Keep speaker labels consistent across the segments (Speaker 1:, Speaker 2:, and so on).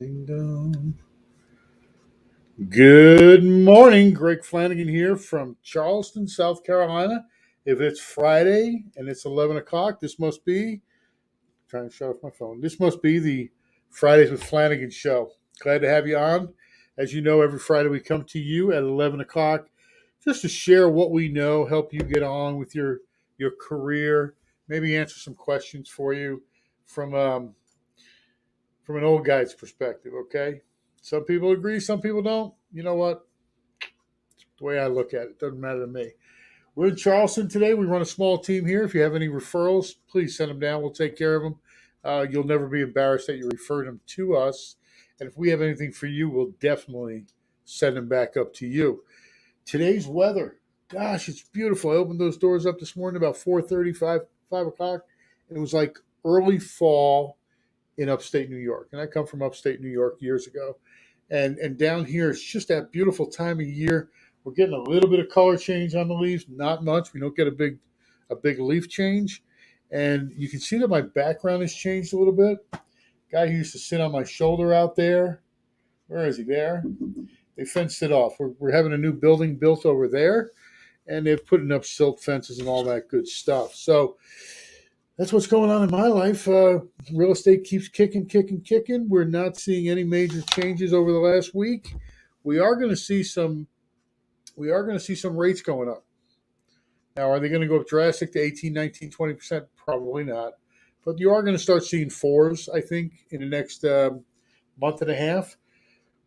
Speaker 1: Ding dong. Good morning, Greg Flanagan here from Charleston, South Carolina. If it's Friday and it's 11 o'clock, this must be, trying to shut off my phone, this must be the Fridays with Flanagan show. Glad to have you on. As you know, every Friday we come to you at 11 o'clock just to share what we know, help you get on with your career, maybe answer some questions for you from from an old guy's perspective, okay? Some people agree, some people don't. You know what? The way I look at it, doesn't matter to me. We're in Charleston today. We run a small team here. If you have any referrals, please send them down. We'll take care of them. You'll never be embarrassed that you referred them to us. And if we have anything for you, we'll definitely send them back up to you. Today's weather, gosh, it's beautiful. I opened those doors up this morning about 4:35, 5 o'clock, and it was like early fall in upstate New York. And I come from upstate New York years ago. And down here, it's just that beautiful time of year. We're getting a little bit of color change on the leaves, not much. We don't get a big leaf change. And you can see that my background has changed a little bit. Guy who used to sit on my shoulder out there. Where is he? There. They fenced it off. We're having a new building built over there, and they're putting up silt fences and all that good stuff. So that's what's going on in my life. Real estate keeps kicking, kicking, kicking. We're not seeing any major changes over the last week. We are going to see some. We are going to see some rates going up. Now, are they going to go up drastic to 18, 19, 20%? Probably not. But you are going to start seeing fours, I think, in the next month and a half.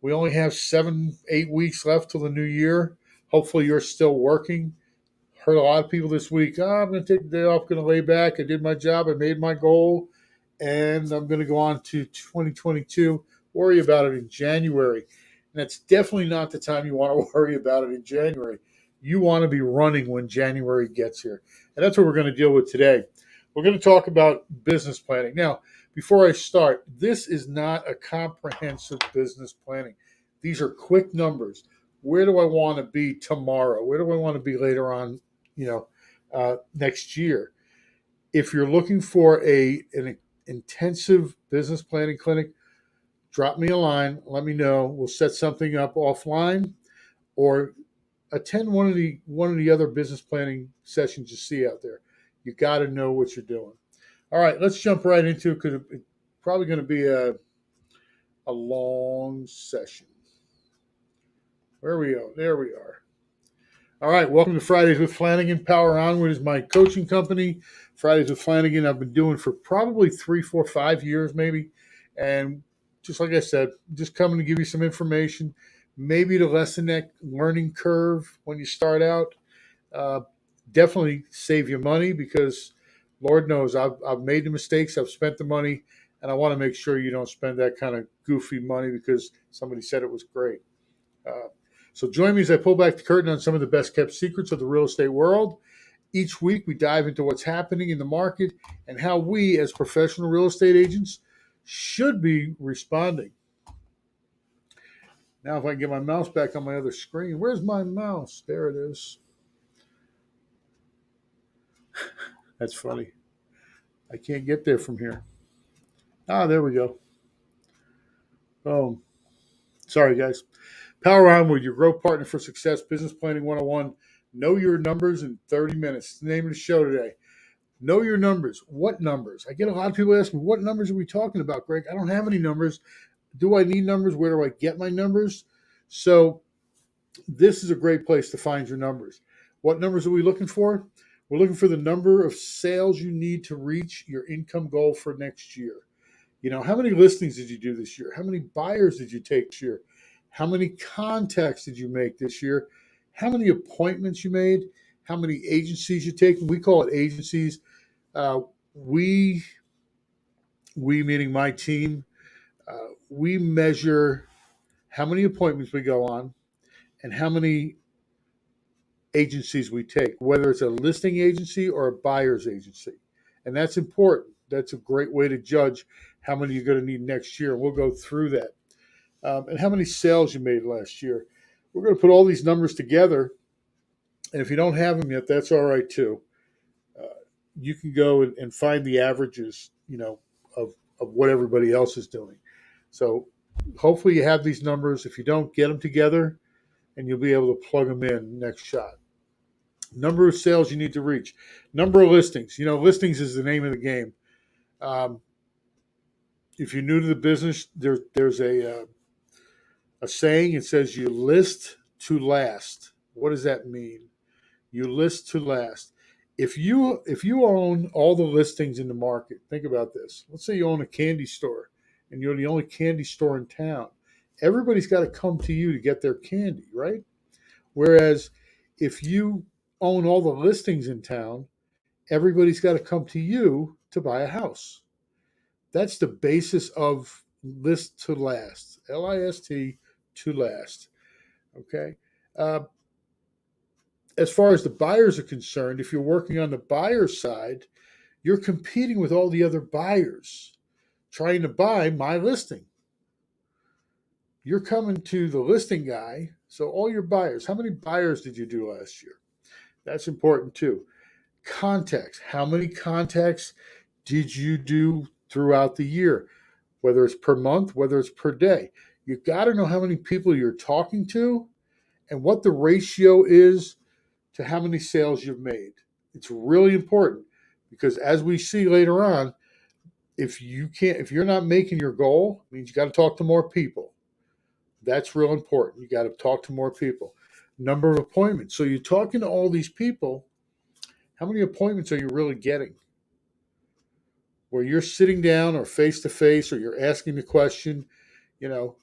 Speaker 1: We only have 7, 8 weeks left till the new year. Hopefully, you're still working. Heard a lot of people this week. Oh, I'm going to take the day off, going to lay back. I did my job. I made my goal, and I'm going to go on to 2022. Worry about it in January. And that's definitely not the time you want to worry about it in January. You want to be running when January gets here. And that's what we're going to deal with today. We're going to talk about business planning. Now, before I start, this is not a comprehensive business planning. These are quick numbers. Where do I want to be tomorrow? Where do I want to be later on, next year? If you're looking for an intensive business planning clinic, drop me a line. Let me know. We'll set something up offline, or attend one of the other business planning sessions you see out there. You got to know what you're doing. All right, let's jump right into it because it's probably going to be a long session. Where we go? There we are. All right, welcome to Fridays with Flanagan. Power Onward is my coaching company. Fridays with Flanagan I've been doing for probably 3, 4, 5 years maybe. And just like I said, just coming to give you some information, maybe to lessen that learning curve when you start out. Uh, Definitely save you money because Lord knows I've made the mistakes, I've spent the money, and I want to make sure you don't spend that kind of goofy money because somebody said it was great. Uh, so join me as I pull back the curtain on some of the best kept secrets of the real estate world. Each week, we dive into what's happening in the market and how we, as professional real estate agents, should be responding. Now, if I can get my mouse back on my other screen, where's my mouse? There it is. That's funny. I can't get there from here. Ah, there we go. Oh, sorry, guys. Power Onward, your growth partner for success, business planning 101. Know your numbers in 30 minutes. It's the name of the show today. Know your numbers. What numbers? I get a lot of people asking me, what numbers are we talking about, Greg? I don't have any numbers. Do I need numbers? Where do I get my numbers? So this is a great place to find your numbers. What numbers are we looking for? We're looking for the number of sales you need to reach your income goal for next year. You know, how many listings did you do this year? How many buyers did you take this year? How many contacts did you make this year? How many appointments you made? How many agencies you take? We call it agencies. Uh, we meaning my team, we measure how many appointments we go on and how many agencies we take, whether it's a listing agency or a buyer's agency. And that's important. That's a great way to judge how many you're going to need next year. We'll go through that. And how many sales you made last year. We're going to put all these numbers together. And if you don't have them yet, that's all right too. Uh, you can go and find the averages, of what everybody else is doing. So hopefully you have these numbers. If you don't, get them together and you'll be able to plug them in next shot. Number of sales you need to reach. Number of listings. Listings is the name of the game. Um, if you're new to the business, there's a saying. It says you list to last. What does that mean? You list to last. If you own all the listings in the market, think about this. Let's say you own a candy store and you're the only candy store in town. Everybody's got to come to you to get their candy, right? Whereas if you own all the listings in town, everybody's got to come to you to buy a house. That's the basis of list to last. LIST to last. Okay. Uh, as far as the buyers are concerned, if you're working on the buyer side, you're competing with all the other buyers trying to buy my listing. You're coming to the listing guy. So all your buyers, how many buyers did you do last year? That's important too. Contacts. How many contacts did you do throughout the year? Whether it's per month, whether it's per day. You've got to know how many people you're talking to and what the ratio is to how many sales you've made. It's really important because as we see later on, if you're not making your goal, it means you got to talk to more people. That's real important. You got to talk to more people. Number of appointments. So you're talking to all these people. How many appointments are you really getting? Where you're sitting down or face to face or you're asking the question, you know,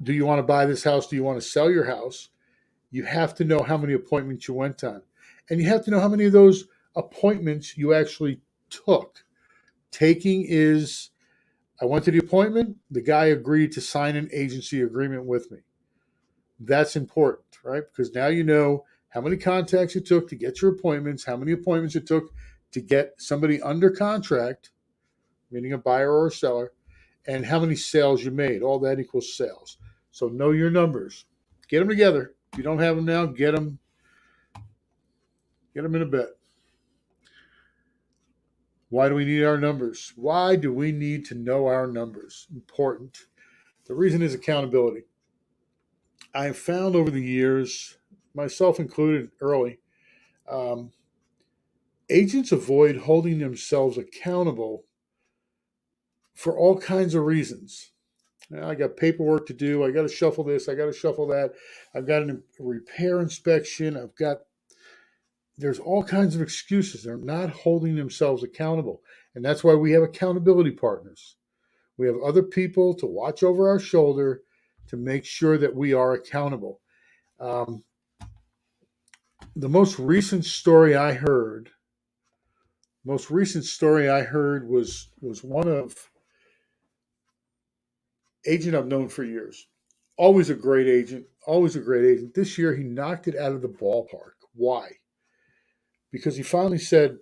Speaker 1: do you want to buy this house? Do you want to sell your house? You have to know how many appointments you went on. And you have to know how many of those appointments you actually took. Taking is, I went to the appointment, the guy agreed to sign an agency agreement with me. That's important, right? Because now you know how many contacts it took to get your appointments, how many appointments it took to get somebody under contract, meaning a buyer or a seller, and how many sales you made. All that equals sales. So know your numbers. Get them together. If you don't have them now, get them. Get them in a bit. Why do we need our numbers? Why do we need to know our numbers? Important. The reason is accountability. I have found over the years, myself included early, um, agents avoid holding themselves accountable for all kinds of reasons. I got paperwork to do. I got to shuffle this. I got to shuffle that. I've got a repair inspection. There's all kinds of excuses. They're not holding themselves accountable. And that's why we have accountability partners. We have other people to watch over our shoulder to make sure that we are accountable. Um, the most recent story I heard was one of agent I've known for years. Always a great agent, always a great agent. This year he knocked it out of the ballpark. Why? Because he finally said,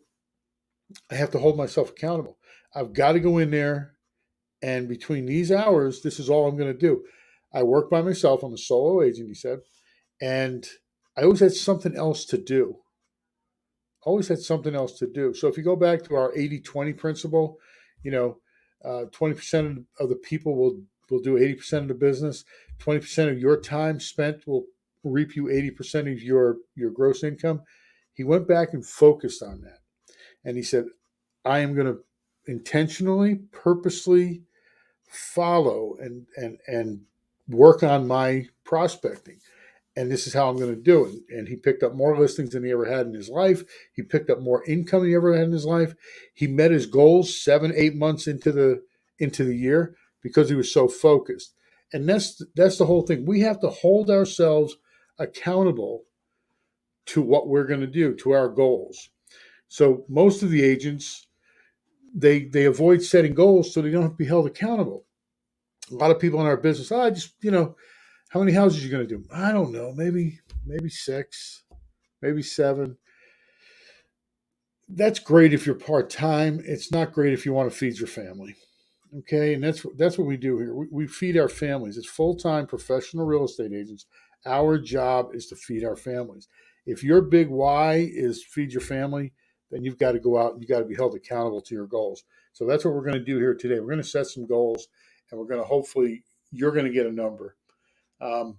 Speaker 1: I have to hold myself accountable. I've got to go in there, and between these hours, this is all I'm going to do. I work by myself. I'm a solo agent, he said, and I always had something else to do. Always had something else to do. So if you go back to our 80-20 principle, you know, 20% of the people will do 80% of the business. 20% of your time spent will reap you 80% of your gross income. He went back and focused on that. And he said, I am going to intentionally, purposely follow and work on my prospecting. And this is how I'm going to do it. And he picked up more listings than he ever had in his life. He picked up more income than he ever had in his life. He met his goals 7-8 months into the year because he was so focused. And that's the whole thing. We have to hold ourselves accountable to what we're going to do, to our goals. So most of the agents, they avoid setting goals so they don't have to be held accountable. A lot of people in our business, I just, how many houses are you going to do? I don't know, maybe 6, maybe 7. That's great if you're part-time. It's not great if you want to feed your family. Okay, and that's what we do here. We feed our families. It's full-time professional real estate agents. Our job is to feed our families. If your big why is feed your family, then you've got to go out and you've got to be held accountable to your goals. So that's what we're going to do here today. We're going to set some goals, and we're going to hopefully you're going to get a number. Um,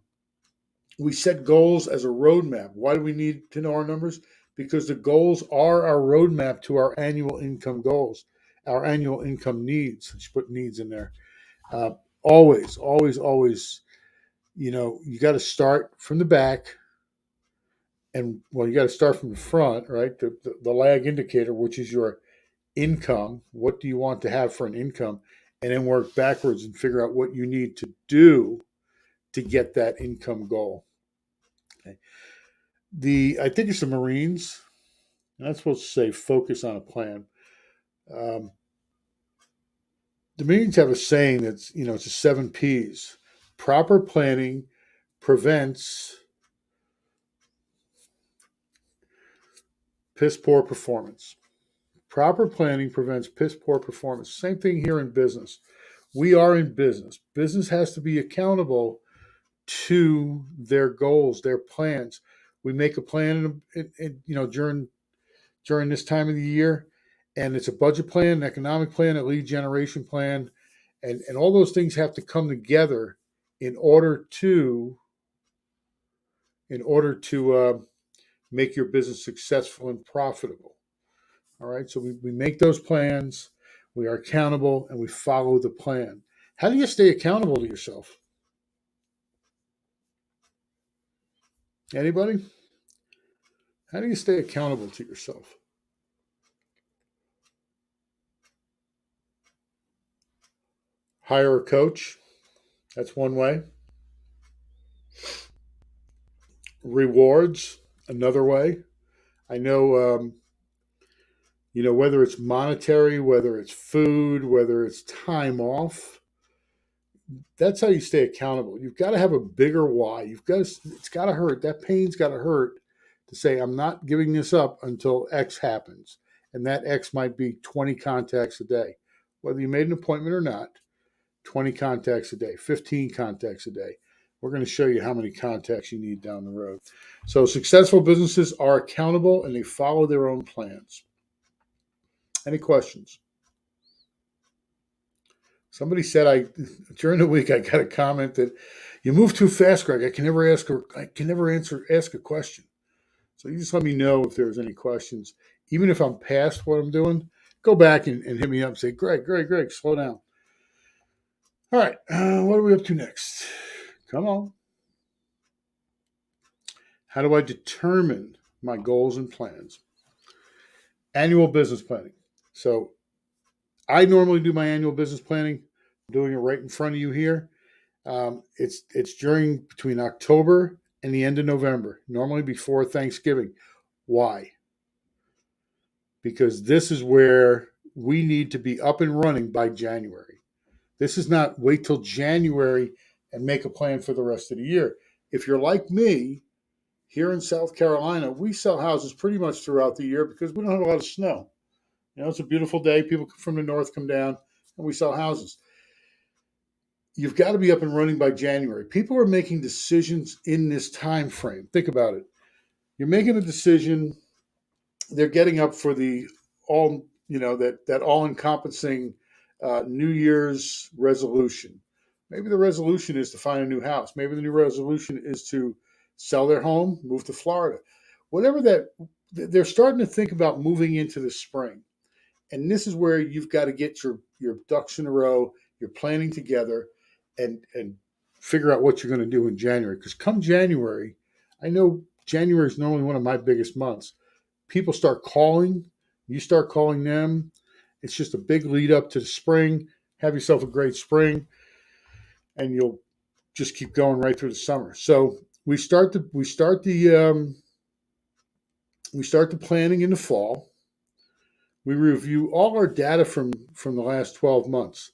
Speaker 1: we set goals as a roadmap. Why do we need to know our numbers? Because the goals are our roadmap to our annual income goals, our annual income needs. Let's put needs in there. Uh, always, always, always, you got to start from the back. And well, you got to start from the front, right? The lag indicator, which is your income. What do you want to have for an income? And then work backwards and figure out what you need to do to get that income goal. Okay. I think it's the Marines. And that's supposed to say focus on a plan. Um, the Marines have a saying that's, it's the 7 P's. Proper planning prevents piss poor performance. Proper planning prevents piss poor performance. Same thing here in business. We are in business. Business has to be accountable to their goals, their plans. We make a plan, during this time of the year, and it's a budget plan, an economic plan, a lead generation plan, and all those things have to come together in order to make your business successful and profitable. All right, so we make those plans, we are accountable, and we follow the plan. How do you stay accountable to yourself? Anybody? How do you stay accountable to yourself? Hire a coach. That's one way. Rewards, another way. I know, whether it's monetary, whether it's food, whether it's time off. That's how you stay accountable. You've got to have a bigger why. It's got to hurt. That pain's got to hurt to say, I'm not giving this up until X happens. And that X might be 20 contacts a day. Whether you made an appointment or not, 20 contacts a day, 15 contacts a day. We're going to show you how many contacts you need down the road. So successful businesses are accountable and they follow their own plans. Any questions? Somebody said during the week I got a comment that you move too fast, Greg. I can never ask a question. So you just let me know if there's any questions. Even if I'm past what I'm doing, go back and hit me up and say, Greg, slow down. All right, what are we up to next? Come on. How do I determine my goals and plans? Annual business planning. So I normally do my annual business planning. I'm doing it right in front of you here. It's between October and the end of November, normally before Thanksgiving. Why? Because this is where we need to be up and running by January. This is not wait till January and make a plan for the rest of the year. If you're like me, here in South Carolina, we sell houses pretty much throughout the year because we don't have a lot of snow. It's a beautiful day. People from the north come down and we sell houses. You've got to be up and running by January. People are making decisions in this time frame. Think about it. You're making a decision. They're getting up for the that all-encompassing New Year's resolution. Maybe the resolution is to find a new house. Maybe the new resolution is to sell their home, move to Florida. Whatever that, they're starting to think about moving into the spring. And this is where you've got to get your ducks in a row, your planning together, and figure out what you're going to do in January. Because come January, I know January is normally one of my biggest months. People start calling, you start calling them. It's just a big lead up to the spring. Have yourself a great spring, and you'll just keep going right through the summer. So we start the planning in the fall. We review all our data from the last 12 months.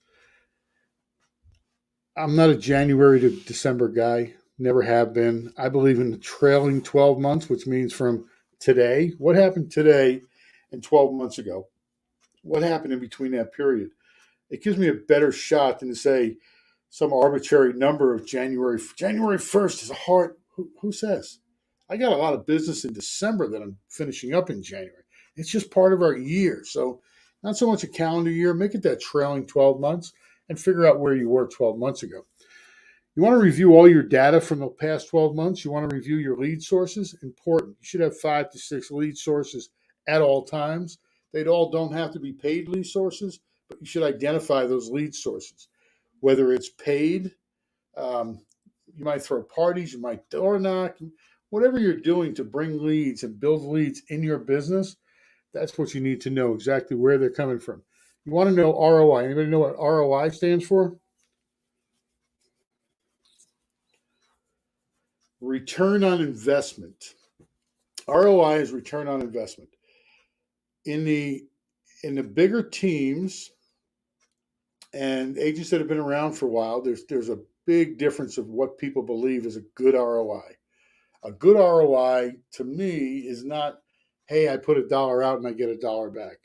Speaker 1: I'm not a January to December guy. Never have been. I believe in the trailing 12 months, which means from today. What happened today and 12 months ago? What happened in between that period? It gives me a better shot than to say some arbitrary number of January 1st is a hard. Who says? I got a lot of business in December that I'm finishing up in January. It's just part of our year. So not so much a calendar year. Make it that trailing 12 months and figure out where you were 12 months ago. You want to review all your data from the past 12 months. You want to review your lead sources. Important. You should have 5 to 6 lead sources at all times. They all don't have to be paid lead sources, but you should identify those lead sources. Whether it's paid, you might throw parties, you might door knock, whatever you're doing to bring leads and build leads in your business, that's what you need to know exactly where they're coming from. You want to know ROI. Anybody know what ROI stands for? Return on investment. ROI is return on investment. In the bigger teams and agents that have been around for a while, there's a big difference of what people believe is a good ROI. A good ROI to me is not, hey, I put $1 out and I get $1 back.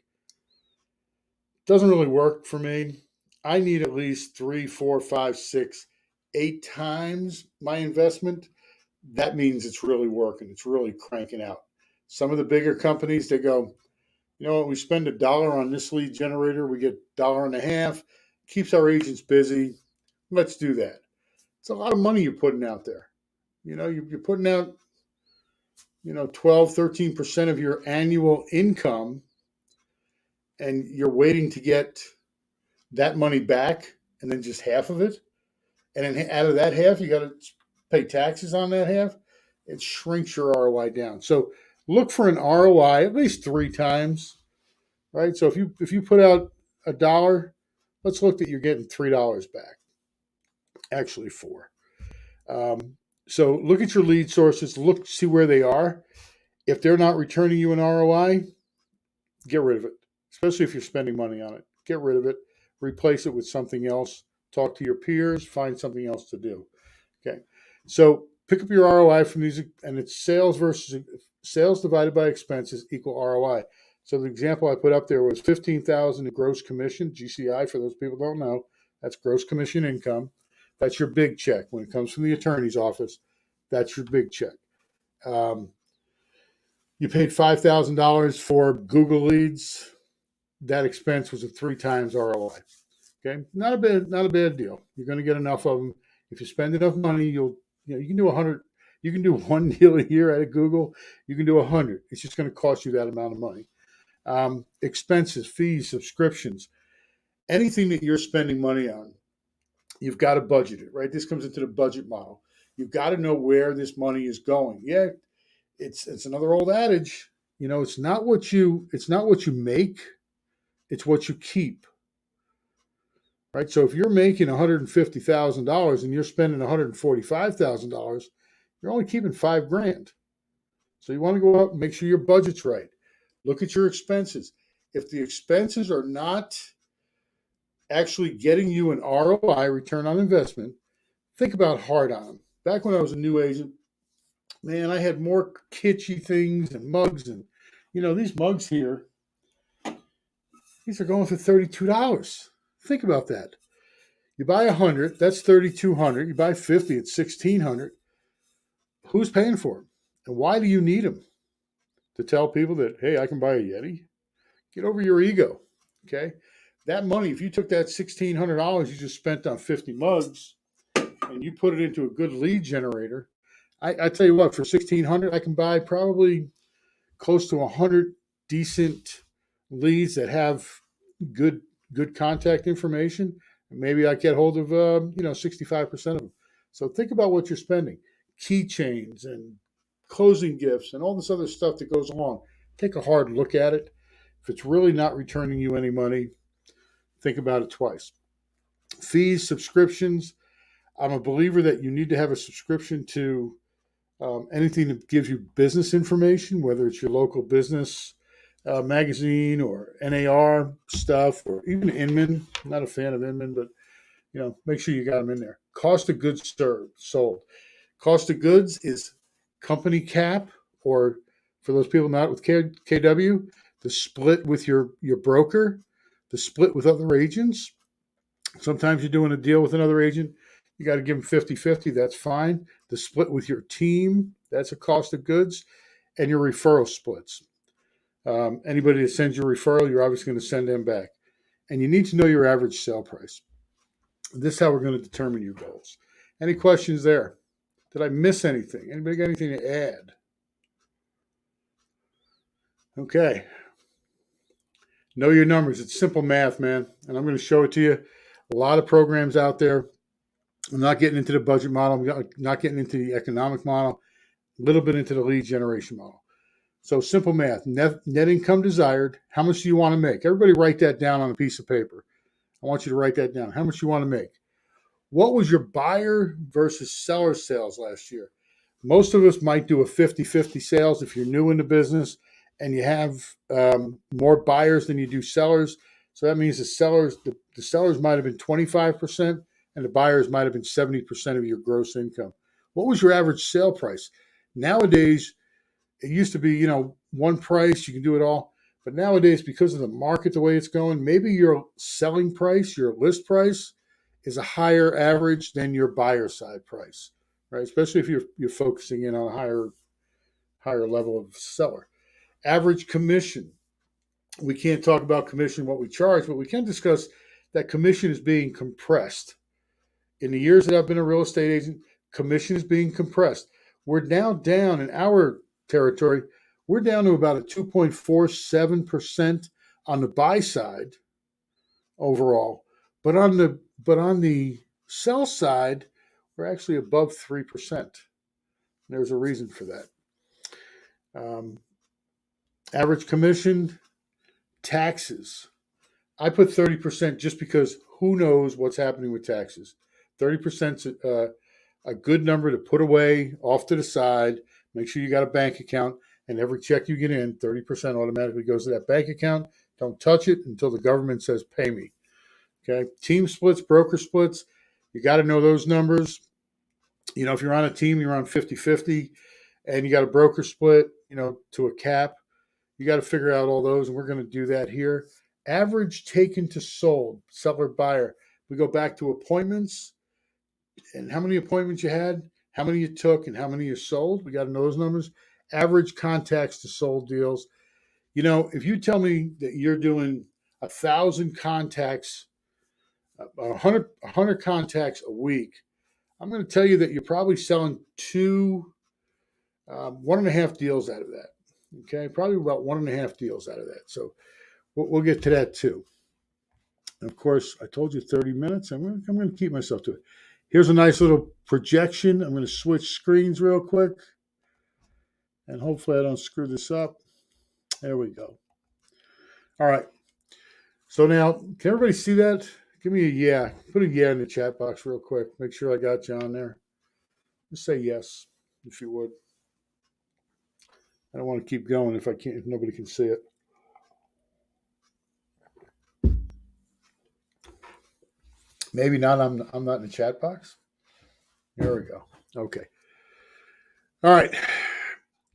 Speaker 1: Doesn't really work for me. I need at least 3, 4, 5, 6, 8 times my investment. That means it's really working. It's really cranking out. Some of the bigger companies, they go, you know what, we spend $1 on this lead generator, we get $1.50, keeps our agents busy. Let's do that. It's a lot of money you're putting out there. You know, you're putting out, 12, 13% of your annual income, and you're waiting to get that money back and then just half of it. And then out of that half, you got to pay taxes on that half. It shrinks your ROI down. So look for an ROI at least 3 times, right? So if you put out $1, let's look that you're getting $3 back. Actually, 4. So look at your lead sources. See where they are. If they're not returning you an ROI, get rid of it. Especially if you're spending money on it, get rid of it. Replace it with something else. Talk to your peers. Find something else to do. Okay. So pick up your ROI from these, and it's sales divided by expenses equal ROI. So the example I put up there was $15,000 in gross commission, GCI. For those people who don't know, that's gross commission income. That's your big check when it comes from the attorney's office. That's your big check. You paid $5,000 for Google Leads. That expense was a 3 times ROI. Okay, not a bad deal. You're going to get enough of them. If you spend enough money, you can do 100. You can do 1 deal a year at Google. You can do 100. It's just going to cost you that amount of money. Expenses, fees, subscriptions, anything that you're spending money on, you've got to budget it, right? This comes into the budget model. You've got to know where this money is going. Yeah, it's another old adage. It's not what you make, it's what you keep. Right. So if you're making $150,000 and you're spending $145,000, you're only keeping $5,000. So you want to go out and make sure your budget's right. Look at your expenses. If the expenses are not actually getting you an ROI, return on investment, think about hard-on. Back when I was a new agent, man, I had more kitschy things and mugs, and these mugs here, these are going for $32. Think about that. You buy 100, that's $3,200. You buy 50, it's $1,600. Who's paying for them? And why do you need them? To tell people that, hey, I can buy a Yeti? Get over your ego, okay? That money, if you took that $1,600 you just spent on 50 mugs and you put it into a good lead generator, I tell you what, for $1,600, I can buy probably close to 100 decent leads that have good contact information. Maybe I get hold of 65% of them. So think about what you're spending. Keychains and closing gifts and all this other stuff that goes along. Take a hard look at it. If it's really not returning you any money, think about it twice. Fees, subscriptions. I'm a believer that you need to have a subscription to anything that gives you business information, whether it's your local business magazine or NAR stuff, or even Inman. I'm not a fan of Inman, but make sure you got them in there. Cost of goods sold. Cost of goods is company cap, or for those people not with KW, the split with your broker, the split with other agents. Sometimes you're doing a deal with another agent, you got to give them 50-50. That's fine. The split with your team, that's a cost of goods, and your referral splits. Anybody that sends you a referral, you're obviously going to send them back. And you need to know your average sale price. This is how we're going to determine your goals. Any questions there? Did I miss anything? Anybody got anything to add? Okay. Know your numbers. It's simple math, man. And I'm going to show it to you. A lot of programs out there. I'm not getting into the budget model. I'm not getting into the economic model. A little bit into the lead generation model. So simple math. Net income desired. How much do you want to make? Everybody write that down on a piece of paper. I want you to write that down. How much you want to make? What was your buyer versus seller sales last year? Most of us might do a 50-50 sales if you're new in the business and you have more buyers than you do sellers. So that means the sellers might have been 25% and the buyers might have been 70% of your gross income. What was your average sale price? Nowadays, it used to be, one price, you can do it all. But nowadays, because of the market, the way it's going, maybe your selling price, your list price, is a higher average than your buyer side price, right? Especially if you're focusing in on a higher level of seller. Average commission. We can't talk about commission, what we charge, but we can discuss that commission is being compressed. In the years that I've been a real estate agent, commission is being compressed. We're now down in our territory. We're down to about a 2.47% on the buy side overall. But on the sell side, we're actually above 3%. There's a reason for that. Average commission, taxes. I put 30% just because who knows what's happening with taxes. 30% is a good number to put away off to the side. Make sure you got a bank account, and every check you get in, 30% automatically goes to that bank account. Don't touch it until the government says pay me. Okay, team splits, broker splits, you got to know those numbers. If you're on a team, you're on 50-50, and you got a broker split, to a cap. You got to figure out all those, and we're going to do that here. Average taken to sold, seller buyer. We go back to appointments and how many appointments you had, how many you took, and how many you sold. We got to know those numbers. Average contacts to sold deals. If you tell me that you're doing 1,000 contacts, 100 contacts a week, I'm going to tell you that you're probably selling 1.5 deals out of that. Okay, probably about 1.5 deals out of that. So we'll get to that too. And of course, I told you 30 minutes. I'm going to keep myself to it. Here's a nice little projection. I'm going to switch screens real quick. And hopefully I don't screw this up. There we go. All right. So now, can everybody see that? Give me a yeah. Put a yeah in the chat box real quick. Make sure I got you on there. Just say yes, if you would. I don't want to keep going if nobody can see it. Maybe not. I'm not in the chat box. There we go. Okay. All right.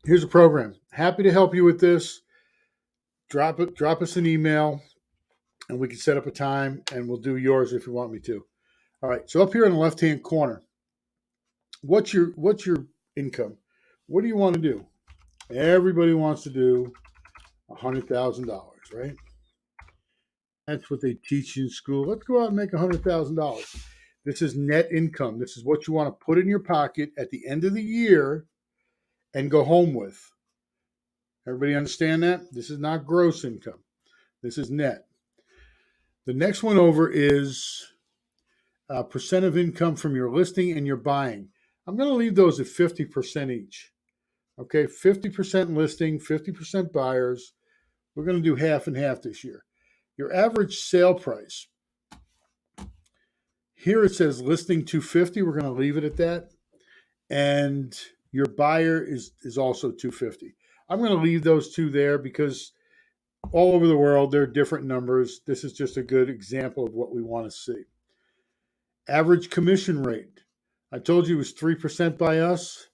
Speaker 1: Here's a program. Happy to help you with this. Drop us an email, and we can set up a time, and we'll do yours if you want me to. All right. So up here in the left-hand corner, what's your income? What do you want to do? Everybody wants to do $100,000, right? That's what they teach in school. Let's go out and make $100,000. This is net income. This is what you want to put in your pocket at the end of the year and go home with. Everybody understand that? This is not gross income. This is net. The next one over is percent of income from your listing and your buying. I'm going to leave those at 50% each. Okay, 50% listing, 50% buyers. We're going to do half and half this year. Your average sale price. Here it says listing 250. We're going to leave it at that. And your buyer is also 250. I'm going to leave those two there because all over the world, there are different numbers. This is just a good example of what we want to see. Average commission rate. I told you it was 3% by us.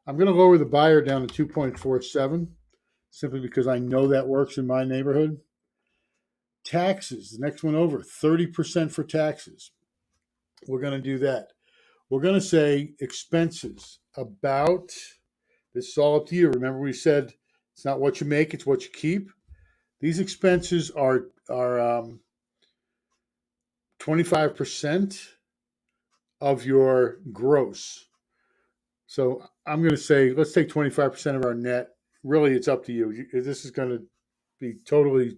Speaker 1: I'm going to lower the buyer down to 2.47 simply because I know that works in my neighborhood. Taxes, the next one over, 30% for taxes. We're going to do that. We're going to say expenses about, this is all up to you. Remember we said it's not what you make, it's what you keep. These expenses are 25% of your gross. So I'm going to say, let's take 25% of our net. Really, it's up to you. This is going to be totally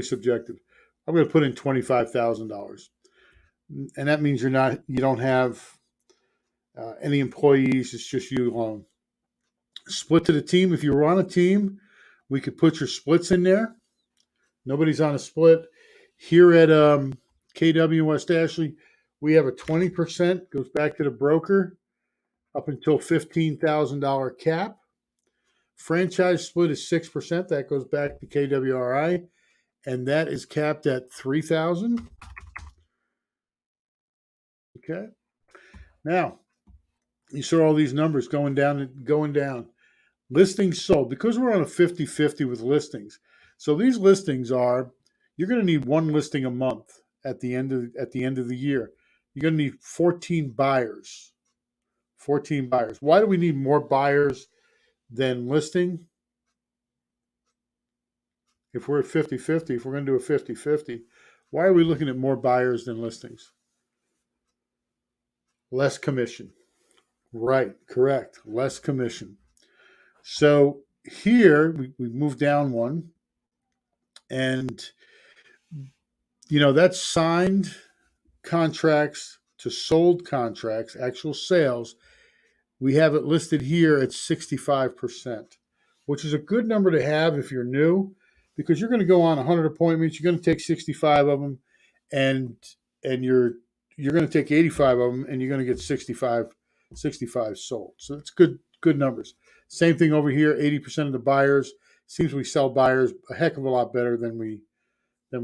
Speaker 1: subjective. I'm going to put in $25,000, and that means you don't have any employees. It's just you alone. Split to the team. If you were on a team, we could put your splits in there. Nobody's on a split. Here at KW West Ashley, we have a 20%, goes back to the broker, up until $15,000 cap. Franchise split is 6%. That goes back to KWRI, and that is capped at $3,000. Okay. Now, you saw all these numbers going down. Listings sold, because we're on a 50-50 with listings. So these listings are, you're going to need one listing a month at the end of the year. You're going to need 14 buyers. 14 buyers. Why do we need more buyers than listing? If we're at 50-50, if we're going to do a 50-50, why are we looking at more buyers than listings? Less commission. Right, correct. Less commission. So here we move down one, and that's signed contracts to sold contracts, actual sales. We have it listed here at 65%, which is a good number to have if you're new, because you're going to go on 100 appointments. You're going to take 65 of them, and you're going to take 85 of them, and you're going to get 65 sold. So it's good numbers. Same thing over here. 80% of the buyers. Seems we sell buyers a heck of a lot better than we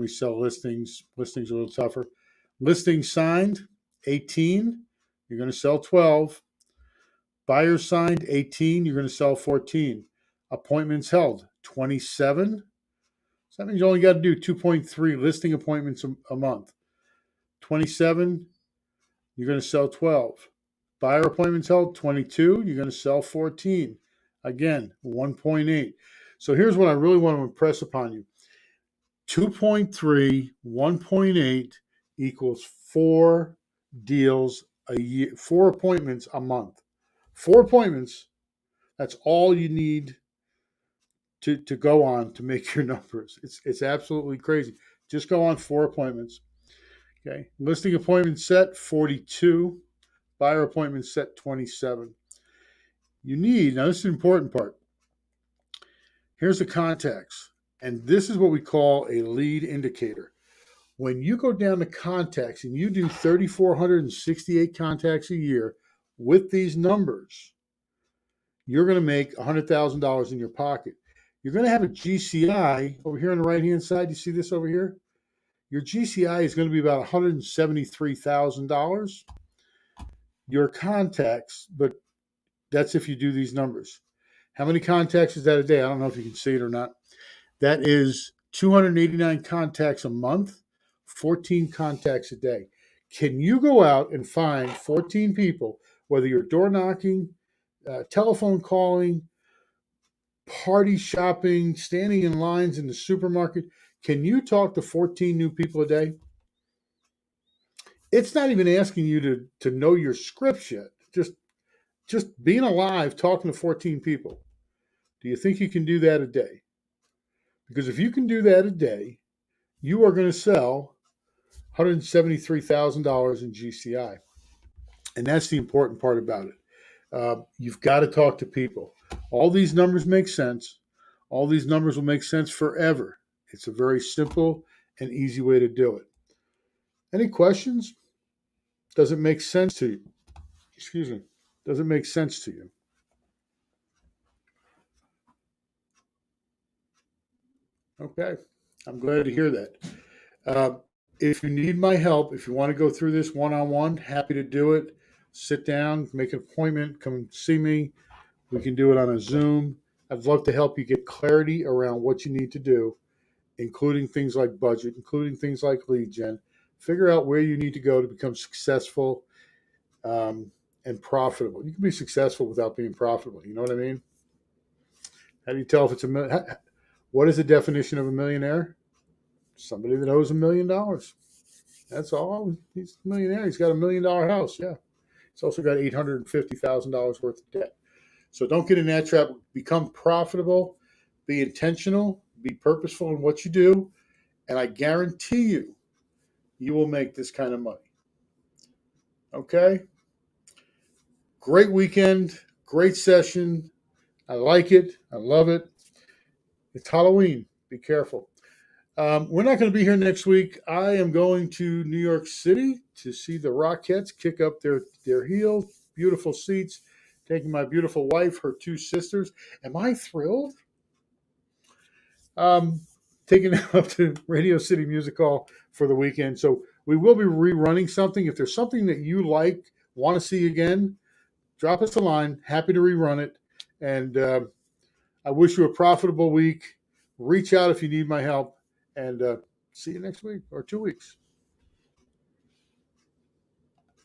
Speaker 1: sell listings. Listings are a little tougher. Listings signed, 18. You're going to sell 12. Buyers signed, 18. You're going to sell 14. Appointments held, 27. So that means you only got to do 2.3 listing appointments a month. 27, you're going to sell 12. Buyer appointments held, 22. You're going to sell 14. Again, 1.8. So here's what I really want to impress upon you. 2.3, 1.8 equals 4 deals a year, 4 appointments a month. 4 appointments, that's all you need to go on to make your numbers. It's absolutely crazy. Just go on 4 appointments. Okay. Listing appointment set, 42. Buyer appointment set, 27. Now this is the important part. Here's the contacts. And this is what we call a lead indicator. When you go down to contacts and you do 3,468 contacts a year with these numbers, you're going to make $100,000 in your pocket. You're going to have a GCI over here on the right-hand side. You see this over here? Your GCI is going to be about $173,000. Your contacts, but that's if you do these numbers. How many contacts is that a day? I don't know if you can see it or not. That is 289 contacts a month, 14 contacts a day. Can you go out and find 14 people, whether you're door knocking, telephone calling, party shopping, standing in lines in the supermarket? Can you talk to 14 new people a day? It's not even asking you to know your scripts yet. Just being alive, talking to 14 people. Do you think you can do that a day? Because if you can do that a day, you are going to sell $173,000 in GCI. And that's the important part about it. You've got to talk to people. All these numbers make sense. All these numbers will make sense forever. It's a very simple and easy way to do it. Any questions? Does it make sense to you? Excuse me. Does it make sense to you? Okay. I'm glad to hear that. If you need my help, if you want to go through this one-on-one, happy to do it. Sit down, make an appointment, come and see me. We can do it on a Zoom. I'd love to help you get clarity around what you need to do, including things like budget, including things like lead gen. Figure out where you need to go to become successful and profitable. You can be successful without being profitable. You know what I mean? How do you tell if it's a million? What is the definition of a millionaire? Somebody that owes $1 million. That's all. He's a millionaire. He's got $1 million house. Yeah. He's also got $850,000 worth of debt. So don't get in that trap. Become profitable. Be intentional. Be purposeful in what you do. And I guarantee you, you will make this kind of money. Okay? Great weekend. Great session. I like it. I love it. It's Halloween. Be careful. We're not going to be here next week. I am going to New York City to see the Rockettes kick up their heels. Beautiful seats. Taking my beautiful wife, her two sisters. Am I thrilled? Taking them up to Radio City Music Hall for the weekend. So we will be rerunning something. If there's something that you like, want to see again, drop us a line. Happy to rerun it. And I wish you a profitable week. Reach out if you need my help. And see you next week or 2 weeks.